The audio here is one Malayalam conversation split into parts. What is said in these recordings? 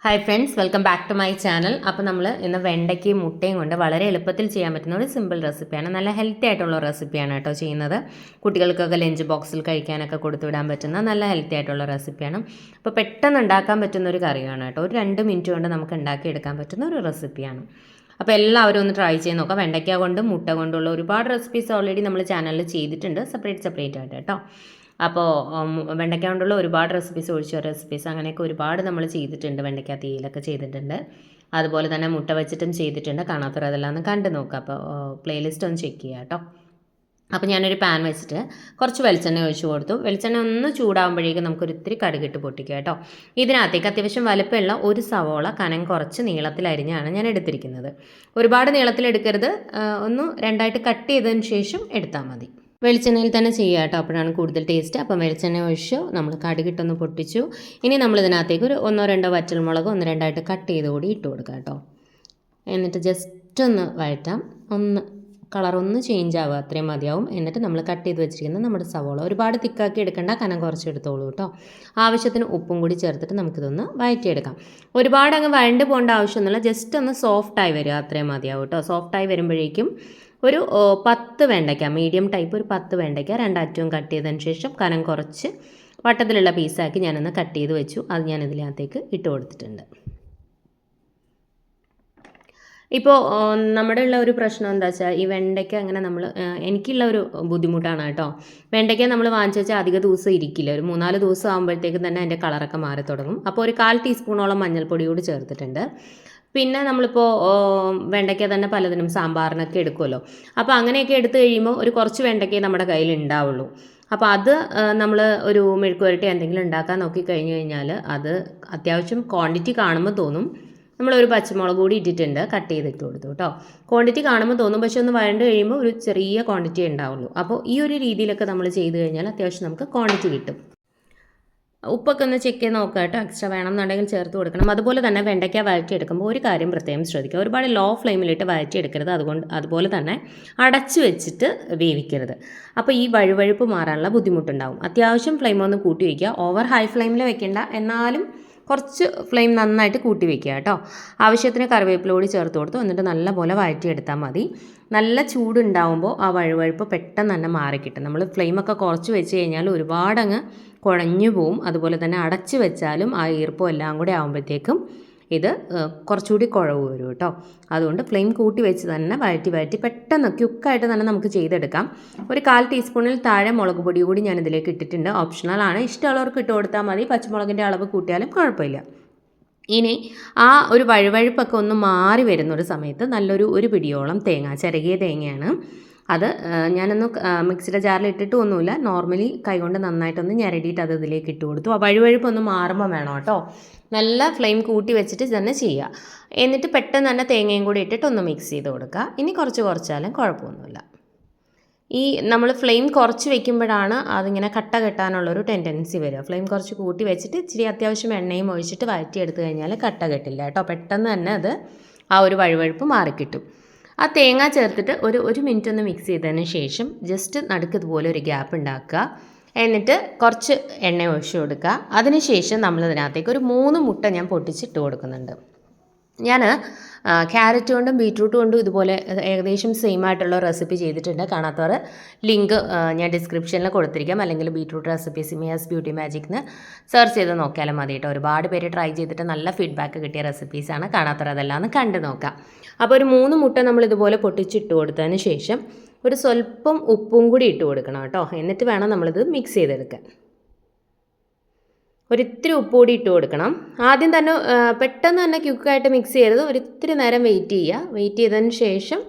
Hi friends, welcome back to my channel. അപ്പോൾ നമ്മൾ ഇന്ന് വെണ്ടയ്ക്കയും മുട്ടയും കൊണ്ട് വളരെ എളുപ്പത്തിൽ ചെയ്യാൻ പറ്റുന്ന ഒരു സിമ്പിൾ റെസിപ്പിയാണ്. നല്ല ഹെൽത്തി ആയിട്ടുള്ള റെസിപ്പിയാണ് കേട്ടോ ചെയ്യുന്നത്. കുട്ടികൾക്കൊക്കെ ലഞ്ച് ബോക്സിൽ കഴിക്കാനൊക്കെ കൊടുത്തുവിടാൻ പറ്റുന്ന നല്ല ഹെൽത്തി ആയിട്ടുള്ള റെസിപ്പിയാണ്. അപ്പോൾ പെട്ടെന്ന് ഉണ്ടാക്കാൻ പറ്റുന്ന ഒരു കറിയാണ് കേട്ടോ. ഒരു 2 മിനിറ്റ് കൊണ്ട് നമുക്ക് ഉണ്ടാക്കിയെടുക്കാൻ പറ്റുന്ന ഒരു റെസിപ്പിയാണ്. അപ്പോൾ എല്ലാവരും ഒന്ന് ട്രൈ ചെയ്ത് നോക്കാം. വെണ്ടയ്ക്ക കൊണ്ടും മുട്ട കൊണ്ടുള്ള ഒരുപാട് റെസിപ്പീസ് ഓൾറെഡി നമ്മൾ ചാനലിൽ ചെയ്തിട്ടുണ്ട്, സെപ്പറേറ്റ് ആയിട്ട് കേട്ടോ. അപ്പോൾ വെണ്ടയ്ക്ക കൊണ്ടുള്ള ഒരുപാട് റെസിപ്പീസ്, ഒഴിച്ച റെസിപ്പീസ് അങ്ങനെയൊക്കെ ഒരുപാട് നമ്മൾ ചെയ്തിട്ടുണ്ട്. വെണ്ടയ്ക്ക തീയിലൊക്കെ ചെയ്തിട്ടുണ്ട്. അതുപോലെ തന്നെ മുട്ട വെച്ചിട്ടും ചെയ്തിട്ടുണ്ട്. കാണാത്തവർ അതെല്ലാം ഒന്ന് കണ്ടു നോക്കുക. അപ്പോൾ പ്ലേലിസ്റ്റ് ഒന്ന് ചെക്ക് ചെയ്യുക കേട്ടോ. അപ്പോൾ ഞാനൊരു പാൻ വെച്ചിട്ട് കുറച്ച് വെളിച്ചെണ്ണ ഒഴിച്ച് കൊടുത്തു. വെളിച്ചെണ്ണ ഒന്ന് ചൂടാകുമ്പോഴേക്കും നമുക്കൊരു ഇത്തിരി കടുകിട്ട് പൊട്ടിക്കുക കേട്ടോ. ഇതിനകത്തേക്ക് അത്യാവശ്യം വലുപ്പമുള്ള ഒരു സവോള കനം കുറച്ച് നീളത്തിലരിഞ്ഞാണ് ഞാൻ എടുത്തിരിക്കുന്നത്. ഒരുപാട് നീളത്തിലെടുക്കരുത്, ഒന്ന് രണ്ടായിട്ട് കട്ട് ചെയ്തതിന് ശേഷം എടുത്താൽ മതി. വെളിച്ചെണ്ണയിൽ തന്നെ ചെയ്യുക കേട്ടോ, അപ്പോഴാണ് കൂടുതൽ ടേസ്റ്റ്. അപ്പം വെളിച്ചെണ്ണ ഒഴിച്ചു നമ്മൾ കടുകിട്ടൊന്ന് പൊട്ടിച്ചു. ഇനി നമ്മൾ ഇതിനകത്തേക്ക് ഒരു 1-2 വറ്റൽമുളക് 1-2 കട്ട് ചെയ്ത് കൂടി ഇട്ട് കൊടുക്കുക കേട്ടോ. എന്നിട്ട് ജസ്റ്റ് ഒന്ന് വഴറ്റാം. കളറൊന്ന് ചേഞ്ച് ആവുക, അത്രയും മതിയാവും. എന്നിട്ട് നമ്മൾ കട്ട് ചെയ്ത് വെച്ചിരിക്കുന്ന നമ്മുടെ സവോള ഒരുപാട് തിക്കാക്കി എടുക്കേണ്ട, കനം കുറച്ച് എടുത്തോളൂ കേട്ടോ. ആവശ്യത്തിന് ഉപ്പും കൂടി ചേർത്തിട്ട് നമുക്കിതൊന്ന് വഴറ്റിയെടുക്കാം. ഒരുപാട് അങ്ങ് വഴണ്ട് പോകേണ്ട ആവശ്യമൊന്നുമില്ല, ജസ്റ്റ് ഒന്ന് സോഫ്റ്റായി വരിക, അത്രയും മതിയാവും കേട്ടോ. സോഫ്റ്റായി വരുമ്പോഴേക്കും ഒരു 10 വെണ്ടയ്ക്ക, മീഡിയം ടൈപ്പ് ഒരു 10 വെണ്ടയ്ക്ക 2 അറ്റവും കട്ട് ചെയ്തതിന് ശേഷം കനം കുറച്ച് വട്ടത്തിലുള്ള പീസാക്കി ഞാനൊന്ന് കട്ട് ചെയ്ത് വെച്ചു. അത് ഞാൻ ഇതിനകത്തേക്ക് ഇട്ട് കൊടുത്തിട്ടുണ്ട്. ഇപ്പോൾ നമ്മുടെ ഉള്ള ഒരു പ്രശ്നം എന്താ വെച്ചാൽ, ഈ വെണ്ടയ്ക്ക അങ്ങനെ എനിക്കുള്ള ഒരു ബുദ്ധിമുട്ടാണ് കേട്ടോ. വെണ്ടയ്ക്ക നമ്മൾ വാങ്ങിച്ചു വെച്ചാൽ അധിക ദിവസം ഇരിക്കില്ല. ഒരു 3-4 ദിവസം ആകുമ്പോഴത്തേക്കും തന്നെ അതിൻ്റെ കളറൊക്കെ മാറി തുടങ്ങും. അപ്പോൾ ഒരു 1/4 ടീസ്പൂണോളം മഞ്ഞൾപ്പൊടി കൂടി ചേർത്തിട്ടുണ്ട്. പിന്നെ നമ്മളിപ്പോൾ വെണ്ടയ്ക്ക തന്നെ പലതിനും സാമ്പാറിനൊക്കെ എടുക്കുമല്ലോ. അപ്പോൾ അങ്ങനെയൊക്കെ എടുത്തു കഴിയുമ്പോൾ ഒരു കുറച്ച് വെണ്ടയ്ക്കേ നമ്മുടെ കയ്യിൽ ഉണ്ടാവുള്ളൂ. അപ്പോൾ അത് നമ്മൾ ഒരു മെഴുക്ക് പുരട്ടി എന്തെങ്കിലും ഉണ്ടാക്കാൻ നോക്കിക്കഴിഞ്ഞ് കഴിഞ്ഞാൽ അത് അത്യാവശ്യം ക്വാണ്ടിറ്റി കാണുമ്പോൾ തോന്നും. നമ്മളൊരു പച്ചമുളക് കൂടി ഇട്ടിട്ടുണ്ട്, കട്ട് ചെയ്തിട്ട് കൊടുത്തു കേട്ടോ. ക്വാണ്ടിറ്റി കാണുമ്പോൾ തോന്നും, പക്ഷെ ഒന്ന് വഴണ്ട് കഴിയുമ്പോൾ ഒരു ചെറിയ ക്വാണ്ടിറ്റി ഉണ്ടാവുള്ളൂ. അപ്പോൾ ഈ ഒരു രീതിയിലൊക്കെ നമ്മൾ ചെയ്ത് കഴിഞ്ഞാൽ അത്യാവശ്യം നമുക്ക് ക്വാണ്ടിറ്റി കിട്ടും. ഉപ്പൊക്കെ ഒന്ന് ചെക്ക് ചെയ്ത് നോക്കുക കേട്ടോ. എക്സ്ട്രാ വേണമെന്നുണ്ടെങ്കിൽ ചേർത്ത് കൊടുക്കണം. അതുപോലെ തന്നെ വെണ്ടയ്ക്ക വഴറ്റിയെടുക്കുമ്പോൾ ഒരു കാര്യം പ്രത്യേകം ശ്രദ്ധിക്കുക, ഒരുപാട് ലോ ഫ്ലെയിമിലിട്ട് വഴറ്റിയെടുക്കരുത്. അതുപോലെ തന്നെ അടച്ച് വെച്ചിട്ട് വേവിക്കരുത്. അപ്പോൾ ഈ വഴുവഴുപ്പ് മാറാനുള്ള ബുദ്ധിമുട്ടുണ്ടാവും. അത്യാവശ്യം ഫ്ലെയിം ഒന്ന് കൂട്ടി വയ്ക്കുക. ഓവർ ഹൈ ഫ്ലെയിമിൽ വെക്കേണ്ട, എന്നാലും കുറച്ച് ഫ്ലെയിം നന്നായിട്ട് കൂട്ടി വയ്ക്കുക കേട്ടോ. ആവശ്യത്തിന് കറിവേപ്പില കൂടി ചേർത്ത് കൊടുത്തു. എന്നിട്ട് നല്ലപോലെ വഴറ്റിയെടുത്താൽ മതി. നല്ല ചൂടുണ്ടാവുമ്പോൾ ആ വഴുവഴുപ്പ് പെട്ടെന്ന് തന്നെ മാറിക്കിട്ടും. നമ്മൾ ഫ്ലെയിമൊക്കെ കുറച്ച് വെച്ച് കഴിഞ്ഞാൽ ഒരുപാടങ്ങ് കുഴഞ്ഞു പോവും. അതുപോലെ തന്നെ അടച്ച് വെച്ചാലും ആ ഈർപ്പം എല്ലാം കൂടെ ആകുമ്പോഴത്തേക്കും ഇത് കുറച്ചുകൂടി കുഴവ് വരും കേട്ടോ. അതുകൊണ്ട് ഫ്ലെയിം കൂട്ടി വെച്ച് തന്നെ വഴറ്റി പെട്ടെന്ന് ക്യുക്കായിട്ട് തന്നെ നമുക്ക് ചെയ്തെടുക്കാം. ഒരു 1/4 ടീസ്പൂണിൽ താഴെ മുളക് പൊടി കൂടി ഞാൻ ഇതിലേക്ക് ഇട്ടിട്ടുണ്ട്. ഓപ്ഷണലാണ്, ഇഷ്ടമുള്ളവർക്ക് ഇട്ട് കൊടുത്താൽ മതി. പച്ചമുളകിൻ്റെ അളവ് കൂട്ടിയാലും കുഴപ്പമില്ല. ഇനി ആ ഒരു വഴുവഴുപ്പൊക്കെ ഒന്ന് മാറി വരുന്നൊരു സമയത്ത് ഒരു പിടിയോളം തേങ്ങ, ചിരകിയ തേങ്ങയാണ് അത്, ഞാനൊന്ന് മിക്സിയുടെ ജാറിൽ ഇട്ടിട്ട് ഒന്നുമില്ല, നോർമലി കൈകൊണ്ട് നന്നായിട്ടൊന്ന് ഞരടിയിട്ട് അത് ഇതിലേക്ക് ഇട്ട് കൊടുത്തു. ആ വഴുവഴുപ്പൊന്ന് മാറുമ്പോൾ വേണം കേട്ടോ. നല്ല ഫ്ലെയിം കൂട്ടി വെച്ചിട്ട് തന്നെ ചെയ്യുക. എന്നിട്ട് പെട്ടെന്ന് തന്നെ തേങ്ങയും കൂടി ഇട്ടിട്ട് ഒന്ന് മിക്സ് ചെയ്ത് കൊടുക്കുക. ഇനി കുറച്ചാലും കുഴപ്പമൊന്നുമില്ല. ഈ നമ്മൾ ഫ്ലെയിം കുറച്ച് വെക്കുമ്പോഴാണ് അതിങ്ങനെ കട്ട കെട്ടാനുള്ളൊരു ടെൻഡൻസി വരിക. ഫ്ലെയിം കുറച്ച് കൂട്ടി വെച്ചിട്ട് ഇച്ചിരി അത്യാവശ്യം എണ്ണയും ഒഴിച്ചിട്ട് വഴറ്റിയെടുത്ത് കഴിഞ്ഞാൽ കട്ട കെട്ടില്ല കേട്ടോ. പെട്ടെന്ന് തന്നെ അത് ആ ഒരു വഴുവഴുപ്പ് മാറിക്കിട്ടും. ആ തേങ്ങ ചേർത്തിട്ട് ഒരു മിനിറ്റ് ഒന്ന് മിക്സ് ചെയ്തതിന് ശേഷം ജസ്റ്റ് നടുക്ക് ഇതുപോലെ ഒരു ഗ്യാപ്പ് ഉണ്ടാക്കുക. എന്നിട്ട് കുറച്ച് എണ്ണ ഒഴിച്ച് കൊടുക്കുക. അതിനുശേഷം നമ്മളിതിനകത്തേക്ക് ഒരു 3 മുട്ട ഞാൻ പൊട്ടിച്ചിട്ട് കൊടുക്കുന്നുണ്ട്. ഞാൻ ക്യാരറ്റ് കൊണ്ടും ബീറ്റ്റൂട്ട് കൊണ്ടും ഇതുപോലെ ഏകദേശം സെയിം ആയിട്ടുള്ള റെസിപ്പി ചെയ്തിട്ടുണ്ട്. കാണാത്തവർ ലിങ്ക് ഞാൻ ഡിസ്ക്രിപ്ഷനിൽ കൊടുത്തിരിക്കാം. അല്ലെങ്കിൽ ബീറ്റ്റൂട്ട് റെസിപ്പി സിമിയാസ് ബ്യൂട്ടി മാജിക്ന്ന് സെർച്ച് ചെയ്ത് നോക്കിയാലും മതി കേട്ടോ. ഒരുപാട് പേര് ട്രൈ ചെയ്തിട്ട് നല്ല ഫീഡ്ബാക്ക് കിട്ടിയ റെസിപ്പീസാണ്. കാണാത്തവർ അതെല്ലാം ഒന്ന് കണ്ടു നോക്കാം. അപ്പോൾ ഒരു 3 മുട്ട നമ്മൾ ഇതുപോലെ പൊട്ടിച്ചിട്ട് കൊടുത്തതിന് ശേഷം ഒരു സ്വല്പം ഉപ്പും കൂടി ഇട്ട് കൊടുക്കണം കേട്ടോ. എന്നിട്ട് വേണം നമ്മളിത് മിക്സ് ചെയ്തെടുക്കാൻ. ഒരിത്തിരി ഉപ്പ് കൂടി ഇട്ട് കൊടുക്കണം. ആദ്യം തന്നെ പെട്ടെന്ന് തന്നെ ക്യുക്കായിട്ട് മിക്സ് ചെയ്യരുത്. ഒരിത്തിരി നേരം വെയിറ്റ് ചെയ്യുക. വെയിറ്റ് ചെയ്തതിന് ശേഷം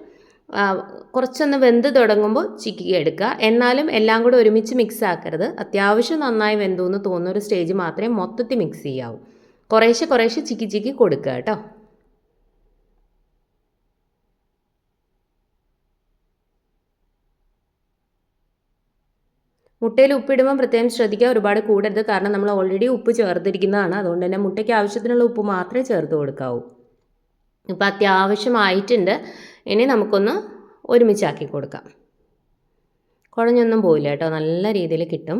കുറച്ചൊന്ന് വെന്ത് തുടങ്ങുമ്പോൾ ചിക്കി എടുക്കുക. എന്നാലും എല്ലാം കൂടെ ഒരുമിച്ച് മിക്സ് ആക്കരുത്. അത്യാവശ്യം നന്നായി വെന്തു എന്ന് തോന്നുന്നൊരു സ്റ്റേജ് മാത്രമേ മൊത്തത്തിൽ മിക്സ് ചെയ്യാവൂ. കുറേശ്ശെ ചിക്കി കൊടുക്കുക കേട്ടോ. മുട്ടയിൽ ഉപ്പിടുമ്പോൾ പ്രത്യേകം ശ്രദ്ധിക്കുക, ഒരുപാട് കൂടരുത്. കാരണം നമ്മൾ ഓൾറെഡി ഉപ്പ് ചേർത്തിരിക്കുന്നതാണ്. അതുകൊണ്ട് തന്നെ മുട്ടയ്ക്ക് ആവശ്യത്തിനുള്ള ഉപ്പ് മാത്രമേ ചേർത്ത് കൊടുക്കാവൂ. ഇപ്പം അത്യാവശ്യമായിട്ടുണ്ട്. ഇനി നമുക്കൊന്ന് ഒരുമിച്ചാക്കി കൊടുക്കാം. കുഴഞ്ഞൊന്നും പോയില്ല കേട്ടോ, നല്ല രീതിയിൽ കിട്ടും.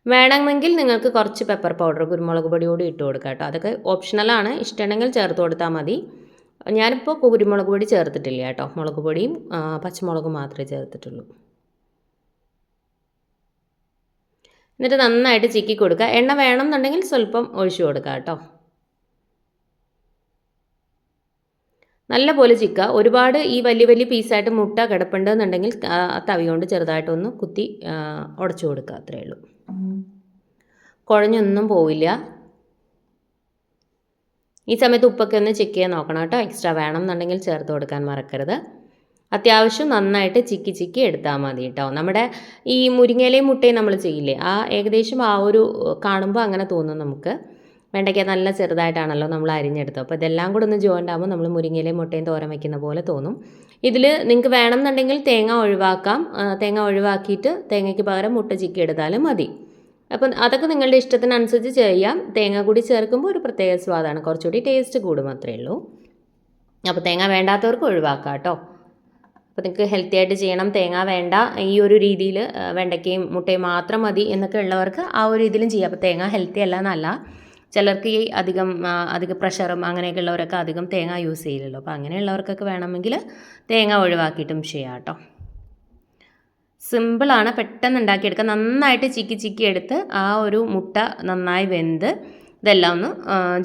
വേണമെങ്കിൽ നിങ്ങൾക്ക് കുറച്ച് പെപ്പർ പൗഡർ, കുരുമുളക് പൊടി കൂടി ഇട്ട് കൊടുക്കാം കേട്ടോ. അതൊക്കെ ഓപ്ഷണലാണ്, ഇഷ്ടമുണ്ടെങ്കിൽ ചേർത്ത് കൊടുത്താൽ മതി. ഞാനിപ്പോൾ കുരുമുളക് പൊടി ചേർത്തിട്ടില്ല കേട്ടോ. മുളക് പൊടിയും പച്ചമുളകും മാത്രമേ ചേർത്തിട്ടുള്ളൂ. എന്നിട്ട് നന്നായിട്ട് ചിക്കി കൊടുക്കുക. എണ്ണ വേണമെന്നുണ്ടെങ്കിൽ സ്വല്പം ഒഴിച്ചു കൊടുക്കുക കേട്ടോ. നല്ലപോലെ ചിക്കുക. ഒരുപാട് ഈ വലിയ വലിയ പീസായിട്ട് മുട്ട കിടപ്പുണ്ടെന്നുണ്ടെങ്കിൽ തവി കൊണ്ട് ചെറുതായിട്ടൊന്ന് കുത്തി ഉടച്ചു കൊടുക്കുക. അത്രയേ ഉള്ളൂ. കുഴഞ്ഞൊന്നും പോവില്ല. ഈ സമയത്ത് ഉപ്പൊക്കെ ഒന്ന് ചെക്ക് ചെയ്യാൻ നോക്കണം കേട്ടോ. എക്സ്ട്രാ വേണമെന്നുണ്ടെങ്കിൽ ചേർത്ത് കൊടുക്കാൻ മറക്കരുത്. അത്യാവശ്യം നന്നായിട്ട് ചിക്കി ചിക്കി എടുത്താൽ മതി കേട്ടോ. നമ്മുടെ ഈ മുരിങ്ങയിലയും മുട്ടയും നമ്മൾ ചെയ്യില്ലേ, ഏകദേശം ആ ഒരു കാണുമ്പോൾ അങ്ങനെ തോന്നും നമുക്ക്. വെണ്ടയ്ക്ക നല്ല ചെറുതായിട്ടാണല്ലോ നമ്മൾ അരിഞ്ഞെടുത്തത്. അപ്പോൾ ഇതെല്ലാം കൂടെ ഒന്ന് ജോയിൻ്റ് ആകുമ്പോൾ നമ്മൾ മുരിങ്ങയിലയും മുട്ടയും തോരൻ വയ്ക്കുന്ന പോലെ തോന്നും. ഇതിൽ നിങ്ങൾക്ക് വേണമെന്നുണ്ടെങ്കിൽ തേങ്ങ ഒഴിവാക്കാം. തേങ്ങ ഒഴിവാക്കിയിട്ട് തേങ്ങയ്ക്ക് പകരം മുട്ട ചിക്കി എടുത്താലും മതി. അപ്പം അതൊക്കെ നിങ്ങളുടെ ഇഷ്ടത്തിനനുസരിച്ച് ചെയ്യാം. തേങ്ങ കൂടി ചേർക്കുമ്പോൾ ഒരു പ്രത്യേക സ്വാദാണ്, കുറച്ചുകൂടി ടേസ്റ്റ് കൂടും, അത്രയേ ഉള്ളൂ. അപ്പോൾ തേങ്ങ വേണ്ടാത്തവർക്ക് ഒഴിവാക്കാം കേട്ടോ. അപ്പോൾ നിങ്ങൾക്ക് ഹെൽത്തി ആയിട്ട് ചെയ്യണം, തേങ്ങ വേണ്ട, ഈ ഒരു രീതിയിൽ വെണ്ടയ്ക്കയും മുട്ടയും മാത്രം മതി എന്നൊക്കെ ഉള്ളവർക്ക് ആ ഒരു രീതിയിലും ചെയ്യാം. അപ്പോൾ തേങ്ങ ഹെൽത്തി അല്ല എന്നല്ല, ചിലർക്ക് ഈ അധിക പ്രഷറും അങ്ങനെയൊക്കെ ഉള്ളവരൊക്കെ അധികം തേങ്ങ യൂസ് ചെയ്യില്ലല്ലോ. അപ്പോൾ അങ്ങനെയുള്ളവർക്കൊക്കെ വേണമെങ്കിൽ തേങ്ങ ഒഴിവാക്കിയിട്ടും ചെയ്യാം കേട്ടോ. സിമ്പിളാണ്, പെട്ടെന്ന് ഉണ്ടാക്കിയെടുക്കുക. നന്നായിട്ട് ചിക്കി ചിക്കി എടുത്ത് ആ ഒരു മുട്ട നന്നായി വെന്ത് ഇതെല്ലാം ഒന്ന്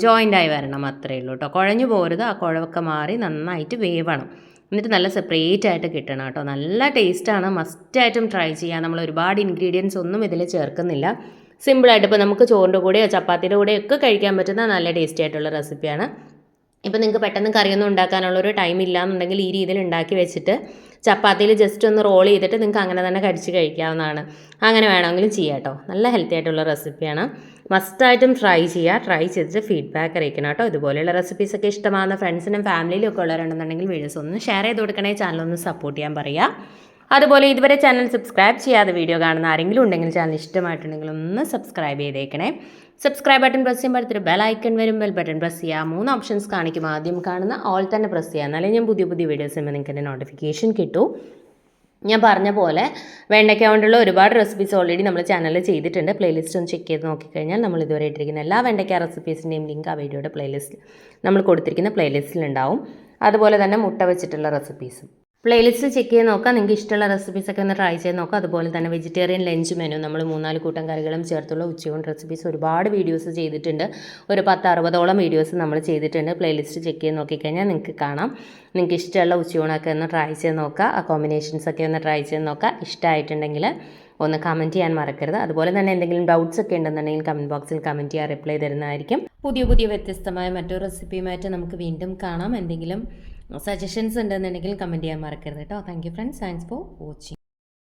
ജോയിൻ്റായി വരണം, അത്രയേ ഉള്ളൂ കേട്ടോ. കുഴഞ്ഞു പോരുത്, ആ കുഴവൊക്കെ മാറി നന്നായിട്ട് വേവണം. എന്നിട്ട് നല്ല സെപ്പറേറ്റ് ആയിട്ട് കിട്ടണം കേട്ടോ. നല്ല ടേസ്റ്റാണ്, മസ്റ്റായിട്ടും ട്രൈ ചെയ്യാം. നമ്മൾ ഒരുപാട് ഇൻഗ്രീഡിയൻസ് ഒന്നും ഇതിൽ ചേർക്കുന്നില്ല. സിമ്പിളായിട്ട് ഇപ്പോൾ നമുക്ക് ചോറിൻ്റെ കൂടെയോ ചപ്പാത്തിയുടെ കൂടെയോ ഒക്കെ കഴിക്കാൻ പറ്റുന്ന നല്ല ടേസ്റ്റി ആയിട്ടുള്ള റെസിപ്പിയാണ്. ഇപ്പോൾ നിങ്ങൾക്ക് പെട്ടെന്ന് കറിയൊന്നും ഉണ്ടാക്കാനുള്ളൊരു ടൈം ഇല്ലയെന്നുണ്ടെങ്കിൽ ഈ രീതിയിൽ ഉണ്ടാക്കി വെച്ചിട്ട് ചപ്പാത്തിയിൽ ജസ്റ്റ് ഒന്ന് റോൾ ചെയ്തിട്ട് നിങ്ങൾക്ക് അങ്ങനെ തന്നെ കടിച്ച് കഴിക്കാവുന്നതാണ്. അങ്ങനെ വേണമെങ്കിലും ചെയ്യാം കേട്ടോ. നല്ല ഹെൽത്തി ആയിട്ടുള്ള റെസിപ്പിയാണ്. മസ്റ്റായിട്ടും ട്രൈ ചെയ്യുക. ട്രൈ ചെയ്തിട്ട് ഫീഡ്ബാക്ക് അറിയിക്കണം കേട്ടോ. ഇതുപോലെയുള്ള റെസിപ്പീസൊക്കെ ഇഷ്ടമാകുന്ന ഫ്രണ്ട്സിനും ഫാമിലിയിലും ഒക്കെ ഉള്ളവരുണ്ടെന്നുണ്ടെങ്കിൽ വീഡിയോസ് ഒന്ന് ഷെയർ ചെയ്ത് കൊടുക്കണേ, ചാനലൊന്ന് സപ്പോർട്ട് ചെയ്യാൻ പറയുക. അതുപോലെ ഇതുവരെ ചാനൽ സബ്സ്ക്രൈബ് ചെയ്യാതെ വീഡിയോ കാണുന്ന ആരെങ്കിലും ഉണ്ടെങ്കിൽ ചാനൽ ഇഷ്ടമായിട്ടുണ്ടെങ്കിൽ ഒന്ന് സബ്സ്ക്രൈബ് ചെയ്തേക്കണേ. സബ്സ്ക്രൈബ് ബട്ടൺ പ്രസ് ചെയ്യുമ്പോൾ അടുത്തൊരു ബെൽ ഐക്കൺ വരും. ബെൽ ബട്ടൺ പ്രസ് ചെയ്യുക. 3 ഓപ്ഷൻസ് കാണിക്കും. ആദ്യം കാണുന്ന ഓൾ തന്നെ പ്രസ് ചെയ്യുക, എന്നാലേ ഞാൻ പുതിയ വീഡിയോസ് ചെയ്യുമ്പോൾ നിങ്ങൾക്ക് എൻ്റെ നോട്ടിഫിക്കേഷൻ കിട്ടും. ഞാൻ പറഞ്ഞ പോലെ വെണ്ടയ്ക്ക കൊണ്ടുള്ള ഒരുപാട് റെസിപ്പീസ് ഓൾറെഡി നമ്മൾ ചാനലിൽ ചെയ്തിട്ടുണ്ട്. പ്ലേലിസ്റ്റ് ഒന്ന് ചെക്ക് ചെയ്ത് നോക്കിക്കഴിഞ്ഞാൽ നമ്മൾ ഇതുവരെ ഇട്ടിരിക്കുന്ന എല്ലാ വെണ്ടയ്ക്ക റെസിപ്പീസിൻ്റെയും ലിങ്ക് ആ വീഡിയോയുടെ പ്ലേലിസ്റ്റ് നമ്മൾ കൊടുത്തിരിക്കുന്ന പ്ലേലിസ്റ്റിലുണ്ടാവും. അതുപോലെ തന്നെ മുട്ട വെച്ചിട്ടുള്ള റെസിപ്പീസും പ്ലേലിസ്റ്റ് ചെക്ക് ചെയ്ത് നോക്കാം. നിങ്ങൾക്ക് ഇഷ്ടമുള്ള റെസിപ്പീസൊക്കെ ഒന്ന് ട്രൈ ചെയ്ത് നോക്കാം. അതുപോലെ തന്നെ വെജിറ്റേറിയൻ ലഞ്ച് മെനു നമ്മൾ 3-4 കൂട്ടം കറികളും ചേർത്തുള്ള ഉച്ചയൂൺ റെസിപ്പീസ് ഒരുപാട് വീഡിയോസ് ചെയ്തിട്ടുണ്ട്. ഒരു 10-60ഓളം വീഡിയോസ് നമ്മൾ ചെയ്തിട്ടുണ്ട്. പ്ലേലിസ്റ്റ് ചെക്ക് ചെയ്ത് നോക്കിക്കഴിഞ്ഞാൽ നിങ്ങൾക്ക് കാണാം. നിങ്ങൾക്ക് ഇഷ്ടമുള്ള ഉച്ചയൂണൊക്കെ ഒന്ന് ട്രൈ ചെയ്ത് നോക്കുക. ആ കോമ്പിനേഷൻസൊക്കെ ഒന്ന് ട്രൈ ചെയ്ത് നോക്കുക. ഇഷ്ടമായിട്ടുണ്ടെങ്കിൽ ഒന്ന് കമൻറ്റ് ചെയ്യാൻ മറക്കരുത്. അതുപോലെ തന്നെ എന്തെങ്കിലും ഡൗട്ട്സ് ഒക്കെ ഉണ്ടെന്നുണ്ടെങ്കിൽ കമൻറ്റ് ബോക്സിൽ കമൻറ്റ് ചെയ്യാൻ റിപ്ലൈ തരുന്നതായിരിക്കും. പുതിയ വ്യത്യസ്തമായ മറ്റൊരു റെസിപ്പിയുമായിട്ട് നമുക്ക് വീണ്ടും കാണാം. എന്തെങ്കിലും സജഷൻസ് ഉണ്ടെന്നുണ്ടെങ്കിൽ കമൻറ്റ് ചെയ്യാൻ മറക്കരുത് കേട്ടോ. Thank you friends. Thanks for watching.